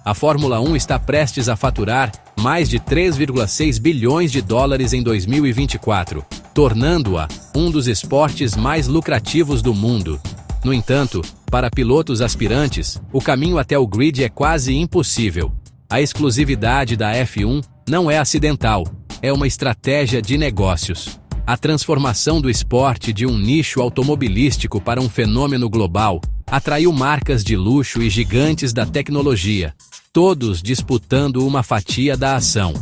A Fórmula 1 está prestes a faturar mais de 3,6 bilhões de dólares em 2024, tornando-a um dos esportes mais lucrativos do mundo. No entanto, para pilotos aspirantes, o caminho até o grid é quase impossível. A exclusividade da F1 não é acidental, é uma estratégia de negócios. A transformação do esporte de um nicho automobilístico para um fenômeno global atraiu marcas de luxo e gigantes da tecnologia, todos disputando uma fatia da ação.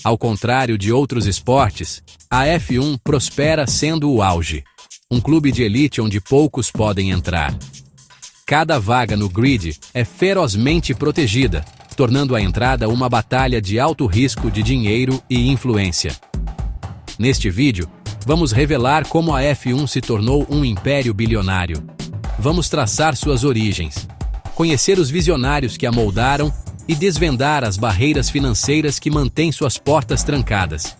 Ao contrário de outros esportes, a F1 prospera sendo o auge. Um clube de elite onde poucos podem entrar. Cada vaga no grid é ferozmente protegida, tornando a entrada uma batalha de alto risco de dinheiro e influência. Neste vídeo, vamos revelar como a F1 se tornou um império bilionário. Vamos traçar suas origens, conhecer os visionários que a moldaram e desvendar as barreiras financeiras que mantêm suas portas trancadas.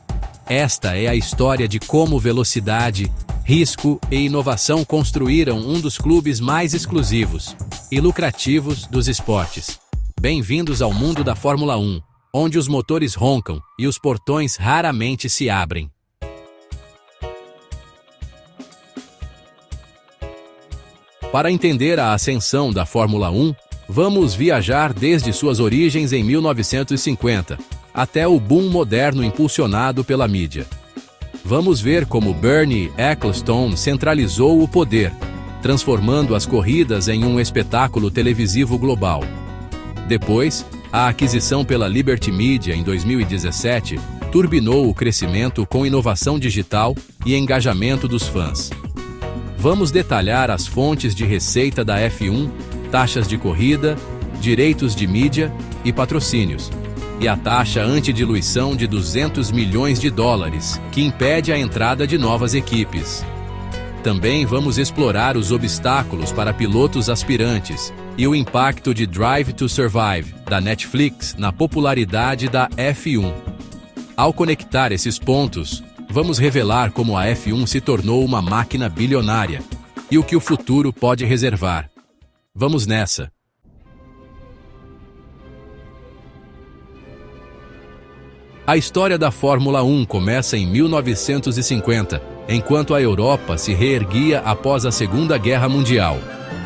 Esta é a história de como velocidade, risco e inovação construíram um dos clubes mais exclusivos e lucrativos dos esportes. Bem-vindos ao mundo da Fórmula 1, onde os motores roncam e os portões raramente se abrem. Para entender a ascensão da Fórmula 1, vamos viajar desde suas origens em 1950 até o boom moderno impulsionado pela mídia. Vamos ver como Bernie Ecclestone centralizou o poder, transformando as corridas em um espetáculo televisivo global. Depois, a aquisição pela Liberty Media em 2017 turbinou o crescimento com inovação digital e engajamento dos fãs. Vamos detalhar as fontes de receita da F1, taxas de corrida, direitos de mídia e patrocínios, e a taxa antidiluição de 200 milhões de dólares, que impede a entrada de novas equipes. Também vamos explorar os obstáculos para pilotos aspirantes e o impacto de Drive to Survive, da Netflix, na popularidade da F1. Ao conectar esses pontos, vamos revelar como a F1 se tornou uma máquina bilionária e o que o futuro pode reservar. Vamos nessa! A história da Fórmula 1 começa em 1950, enquanto a Europa se reerguia após a Segunda Guerra Mundial.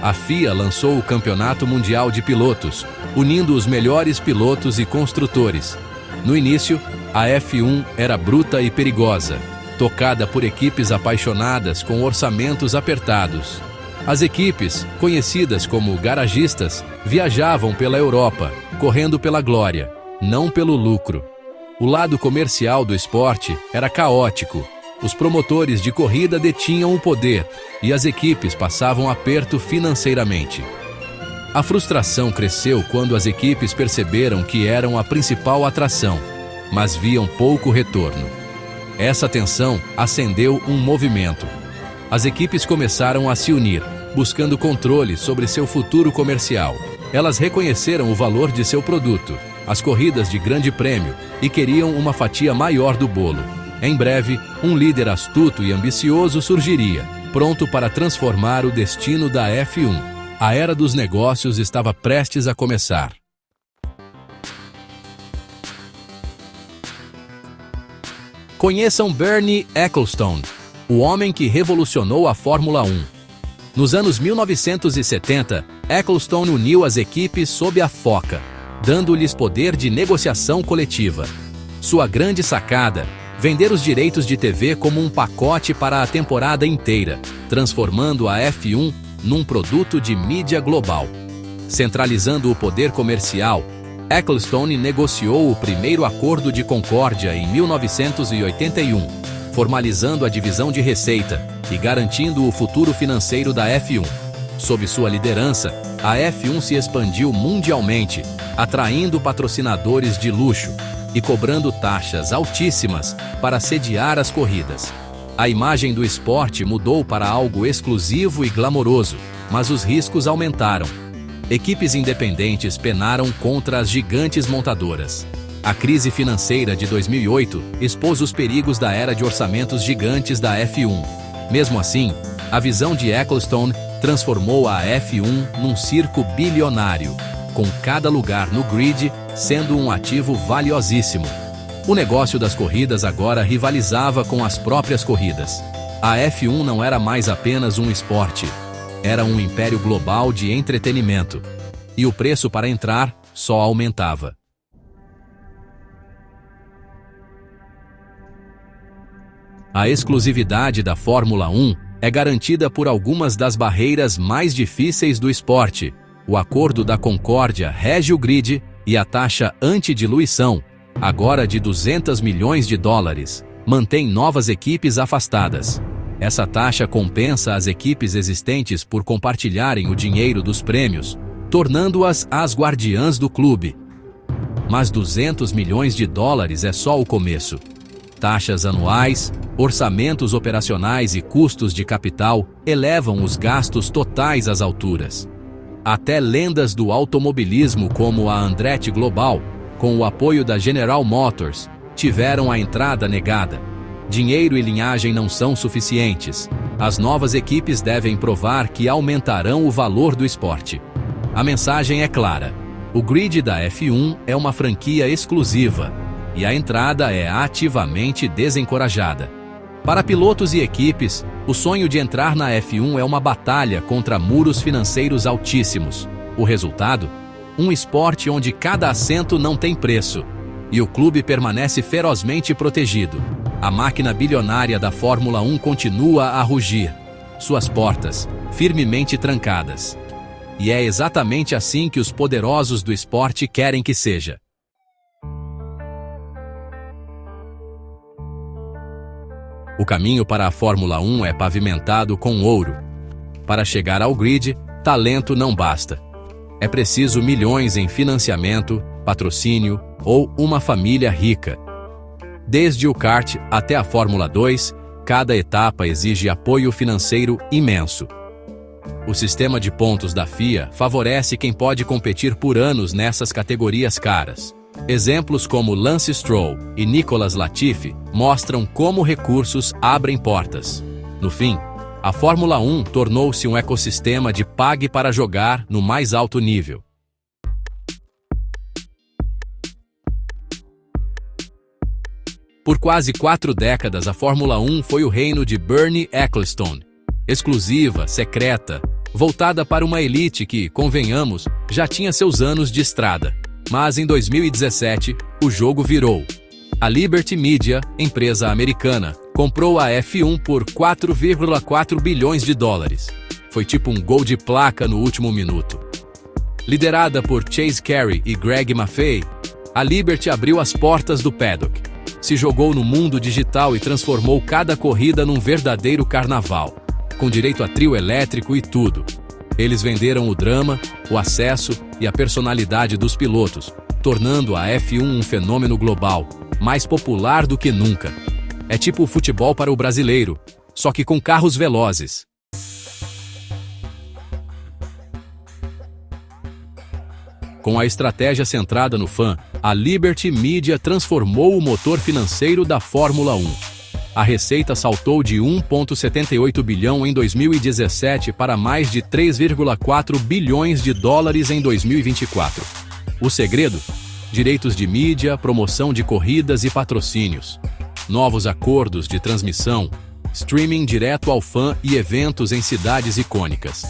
A FIA lançou o Campeonato Mundial de Pilotos, unindo os melhores pilotos e construtores. No início, a F1 era bruta e perigosa, tocada por equipes apaixonadas com orçamentos apertados. As equipes, conhecidas como garagistas, viajavam pela Europa, correndo pela glória, não pelo lucro. O lado comercial do esporte era caótico. Os promotores de corrida detinham o poder e as equipes passavam aperto financeiramente. A frustração cresceu quando as equipes perceberam que eram a principal atração, mas viam pouco retorno. Essa tensão acendeu um movimento. As equipes começaram a se unir, buscando controle sobre seu futuro comercial. Elas reconheceram o valor de seu produto, as corridas de grande prêmio, e queriam uma fatia maior do bolo. Em breve, um líder astuto e ambicioso surgiria, pronto para transformar o destino da F1. A era dos negócios estava prestes a começar. Conheçam Bernie Ecclestone, o homem que revolucionou a Fórmula 1. Nos anos 1970, Ecclestone uniu as equipes sob a foca, dando-lhes poder de negociação coletiva. Sua grande sacada: vender os direitos de TV como um pacote para a temporada inteira, transformando a F1 num produto de mídia global. Centralizando o poder comercial, Ecclestone negociou o primeiro Acordo de Concórdia em 1981, formalizando a divisão de receita e garantindo o futuro financeiro da F1. Sob sua liderança, a F1 se expandiu mundialmente, atraindo patrocinadores de luxo e cobrando taxas altíssimas para sediar as corridas. A imagem do esporte mudou para algo exclusivo e glamouroso, mas os riscos aumentaram. Equipes independentes penaram contra as gigantes montadoras. A crise financeira de 2008 expôs os perigos da era de orçamentos gigantes da F1. Mesmo assim, A visão de Ecclestone transformou a F1 num circo bilionário, com cada lugar no grid sendo um ativo valiosíssimo. O negócio das corridas agora rivalizava com as próprias corridas. A F1 não era mais apenas um esporte, era um império global de entretenimento. E o preço para entrar só aumentava. A exclusividade da Fórmula 1 é garantida por algumas das barreiras mais difíceis do esporte. O Acordo da Concórdia rege o grid e a taxa antidiluição, agora de 200 milhões de dólares, mantém novas equipes afastadas. Essa taxa compensa as equipes existentes por compartilharem o dinheiro dos prêmios, tornando-as as guardiãs do clube. Mas 200 milhões de dólares é só o começo. Taxas anuais, orçamentos operacionais e custos de capital elevam os gastos totais às alturas. Até lendas do automobilismo como a Andretti Global, com o apoio da General Motors, tiveram a entrada negada. Dinheiro e linhagem não são suficientes. As novas equipes devem provar que aumentarão o valor do esporte. A mensagem é clara. O grid da F1 é uma franquia exclusiva, e a entrada é ativamente desencorajada. Para pilotos e equipes, o sonho de entrar na F1 é uma batalha contra muros financeiros altíssimos. O resultado? Um esporte onde cada assento não tem preço, e o clube permanece ferozmente protegido. A máquina bilionária da Fórmula 1 continua a rugir, suas portas firmemente trancadas. E é exatamente assim que os poderosos do esporte querem que seja. O caminho para a Fórmula 1 é pavimentado com ouro. Para chegar ao grid, talento não basta. É preciso milhões em financiamento, patrocínio ou uma família rica. Desde o kart até a Fórmula 2, cada etapa exige apoio financeiro imenso. O sistema de pontos da FIA favorece quem pode competir por anos nessas categorias caras. Exemplos como Lance Stroll e Nicolas Latifi mostram como recursos abrem portas. No fim, a Fórmula 1 tornou-se um ecossistema de pague para jogar no mais alto nível. Por quase 4 décadas, a Fórmula 1 foi o reino de Bernie Ecclestone. Exclusiva, secreta, voltada para uma elite que, convenhamos, já tinha seus anos de estrada. Mas em 2017, o jogo virou. A Liberty Media, empresa americana, comprou a F1 por 4,4 bilhões de dólares. Foi tipo um gol de placa no último minuto. Liderada por Chase Carey e Greg Maffei, a Liberty abriu as portas do paddock. Se jogou no mundo digital e transformou cada corrida num verdadeiro carnaval, com direito a trio elétrico e tudo. Eles venderam o drama, o acesso e a personalidade dos pilotos, tornando a F1 um fenômeno global, mais popular do que nunca. É tipo o futebol para o brasileiro, só que com carros velozes. Com a estratégia centrada no fã, a Liberty Media transformou o motor financeiro da Fórmula 1. A receita saltou de 1,78 bilhão em 2017 para mais de 3,4 bilhões de dólares em 2024. O segredo? Direitos de mídia, promoção de corridas e patrocínios. Novos acordos de transmissão, streaming direto ao fã e eventos em cidades icônicas.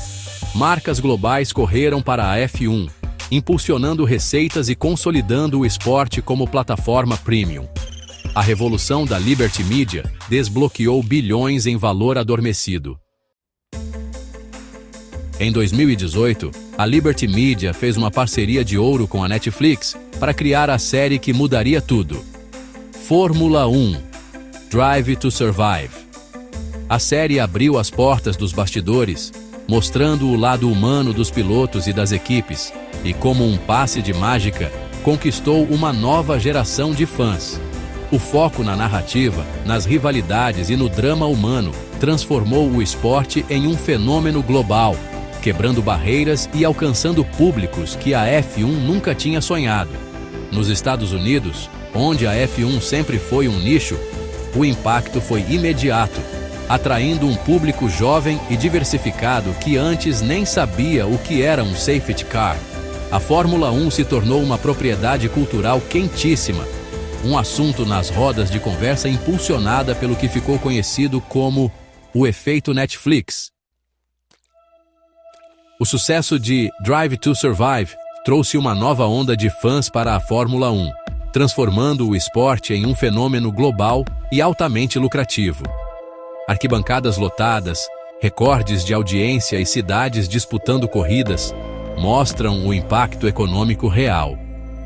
Marcas globais correram para a F1, impulsionando receitas e consolidando o esporte como plataforma premium. A revolução da Liberty Media desbloqueou bilhões em valor adormecido. Em 2018, a Liberty Media fez uma parceria de ouro com a Netflix para criar a série que mudaria tudo. Fórmula 1 – Drive to Survive. A série abriu as portas dos bastidores, mostrando o lado humano dos pilotos e das equipes, e como um passe de mágica, conquistou uma nova geração de fãs. O foco na narrativa, nas rivalidades e no drama humano transformou o esporte em um fenômeno global, quebrando barreiras e alcançando públicos que a F1 nunca tinha sonhado. Nos Estados Unidos, onde a F1 sempre foi um nicho, o impacto foi imediato. atraindo um público jovem e diversificado que antes nem sabia o que era um safety car. A Fórmula 1 se tornou uma propriedade cultural quentíssima, um assunto nas rodas de conversa impulsionada pelo que ficou conhecido como o efeito Netflix. O sucesso de Drive to Survive trouxe uma nova onda de fãs para a Fórmula 1, transformando o esporte em um fenômeno global e altamente lucrativo. Arquibancadas lotadas, recordes de audiência e cidades disputando corridas mostram o impacto econômico real.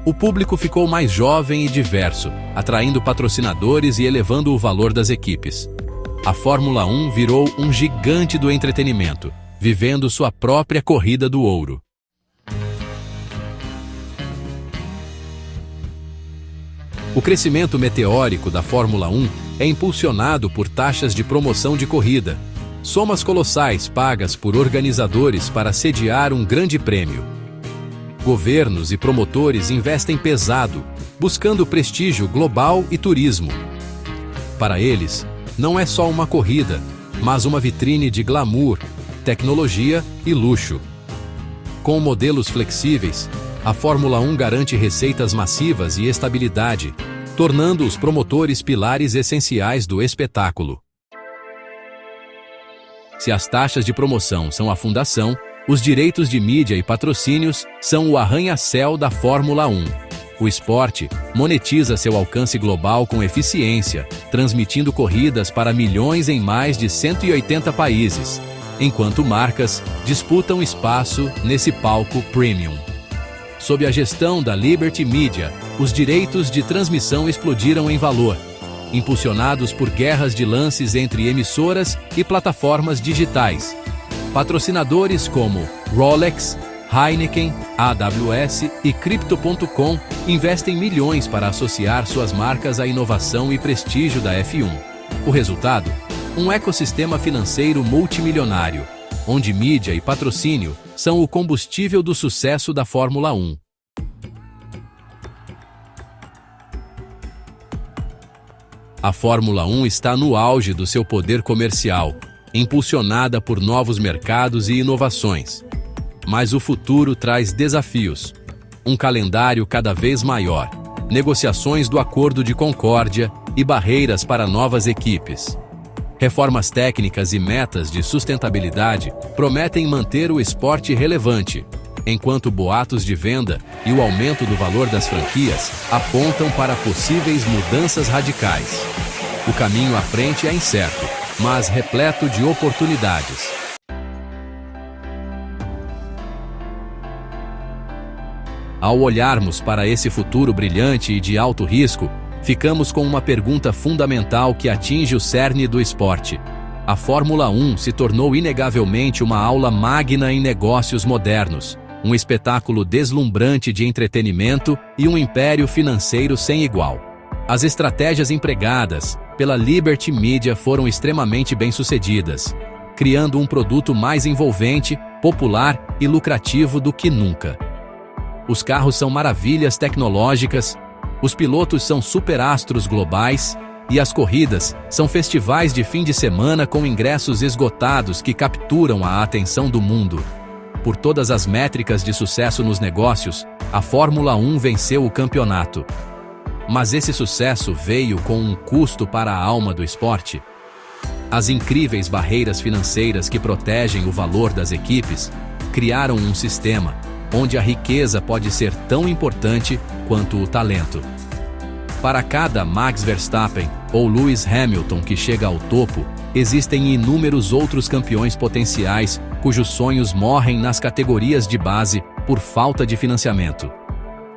O público ficou mais jovem e diverso, atraindo patrocinadores e elevando o valor das equipes. A Fórmula 1 virou um gigante do entretenimento, vivendo sua própria corrida do ouro. O crescimento meteórico da Fórmula 1 é impulsionado por taxas de promoção de corrida, somas colossais pagas por organizadores para sediar um grande prêmio. Governos e promotores investem pesado, buscando prestígio global e turismo. Para eles, não é só uma corrida, mas uma vitrine de glamour, tecnologia e luxo. Com modelos flexíveis, a Fórmula 1 garante receitas massivas e estabilidade, tornando os promotores pilares essenciais do espetáculo. Se as taxas de promoção são a fundação, os direitos de mídia e patrocínios são o arranha-céu da Fórmula 1. O esporte monetiza seu alcance global com eficiência, transmitindo corridas para milhões em mais de 180 países, enquanto marcas disputam espaço nesse palco premium. Sob a gestão da Liberty Media, os direitos de transmissão explodiram em valor, impulsionados por guerras de lances entre emissoras e plataformas digitais. Patrocinadores como Rolex, Heineken, AWS e Crypto.com investem milhões para associar suas marcas à inovação e prestígio da F1. O resultado? Um ecossistema financeiro multimilionário, onde mídia e patrocínio são o combustível do sucesso da Fórmula 1. A Fórmula 1 está no auge do seu poder comercial, impulsionada por novos mercados e inovações. Mas o futuro traz desafios. Um calendário cada vez maior, negociações do Acordo de Concórdia e barreiras para novas equipes. Reformas técnicas e metas de sustentabilidade prometem manter o esporte relevante, enquanto boatos de venda e o aumento do valor das franquias apontam para possíveis mudanças radicais. O caminho à frente é incerto, mas repleto de oportunidades. Ao olharmos para esse futuro brilhante e de alto risco, ficamos com uma pergunta fundamental que atinge o cerne do esporte. A Fórmula 1 se tornou inegavelmente uma aula magna em negócios modernos, um espetáculo deslumbrante de entretenimento e um império financeiro sem igual. As estratégias empregadas pela Liberty Media foram extremamente bem-sucedidas, criando um produto mais envolvente, popular e lucrativo do que nunca. Os carros são maravilhas tecnológicas, os pilotos são superastros globais e as corridas são festivais de fim de semana com ingressos esgotados que capturam a atenção do mundo. Por todas as métricas de sucesso nos negócios, a Fórmula 1 venceu o campeonato. Mas esse sucesso veio com um custo para a alma do esporte. As incríveis barreiras financeiras que protegem o valor das equipes criaram um sistema onde a riqueza pode ser tão importante quanto o talento. Para cada Max Verstappen ou Lewis Hamilton que chega ao topo, existem inúmeros outros campeões potenciais cujos sonhos morrem nas categorias de base por falta de financiamento.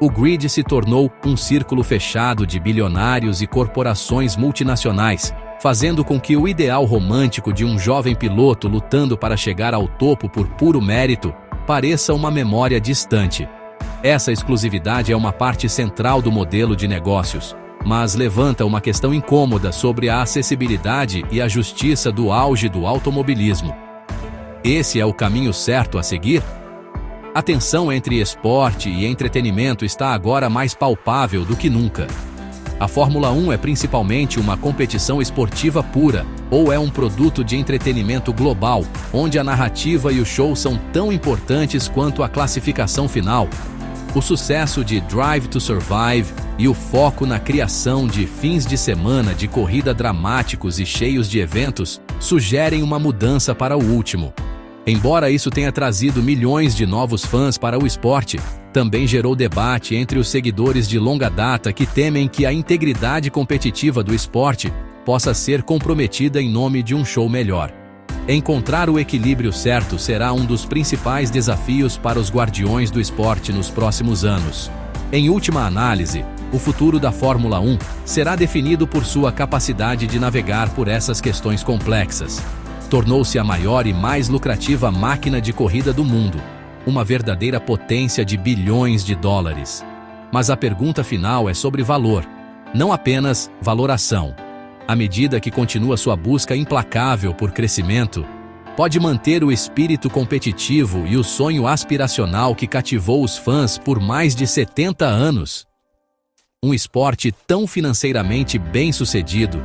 O grid se tornou um círculo fechado de bilionários e corporações multinacionais, fazendo com que o ideal romântico de um jovem piloto lutando para chegar ao topo por puro mérito pareça uma memória distante. Essa exclusividade é uma parte central do modelo de negócios, mas levanta uma questão incômoda sobre a acessibilidade e a justiça do auge do automobilismo. Esse é o caminho certo a seguir? A tensão entre esporte e entretenimento está agora mais palpável do que nunca. A Fórmula 1 é principalmente uma competição esportiva pura, ou é um produto de entretenimento global, onde a narrativa e o show são tão importantes quanto a classificação final? O sucesso de Drive to Survive e o foco na criação de fins de semana de corrida dramáticos e cheios de eventos sugerem uma mudança para o último. Embora isso tenha trazido milhões de novos fãs para o esporte, também gerou debate entre os seguidores de longa data que temem que a integridade competitiva do esporte possa ser comprometida em nome de um show melhor. Encontrar o equilíbrio certo será um dos principais desafios para os guardiões do esporte nos próximos anos. Em última análise, o futuro da Fórmula 1 será definido por sua capacidade de navegar por essas questões complexas. Tornou-se a maior e mais lucrativa máquina de corrida do mundo, uma verdadeira potência de bilhões de dólares. Mas a pergunta final é sobre valor, não apenas valoração. À medida que continua sua busca implacável por crescimento, pode manter o espírito competitivo e o sonho aspiracional que cativou os fãs por mais de 70 anos. Um esporte tão financeiramente bem-sucedido,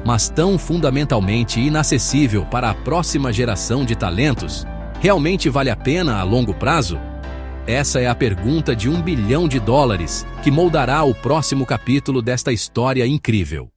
mas tão fundamentalmente inacessível para a próxima geração de talentos, realmente vale a pena a longo prazo? Essa é a pergunta de $1 bilhão que moldará o próximo capítulo desta história incrível.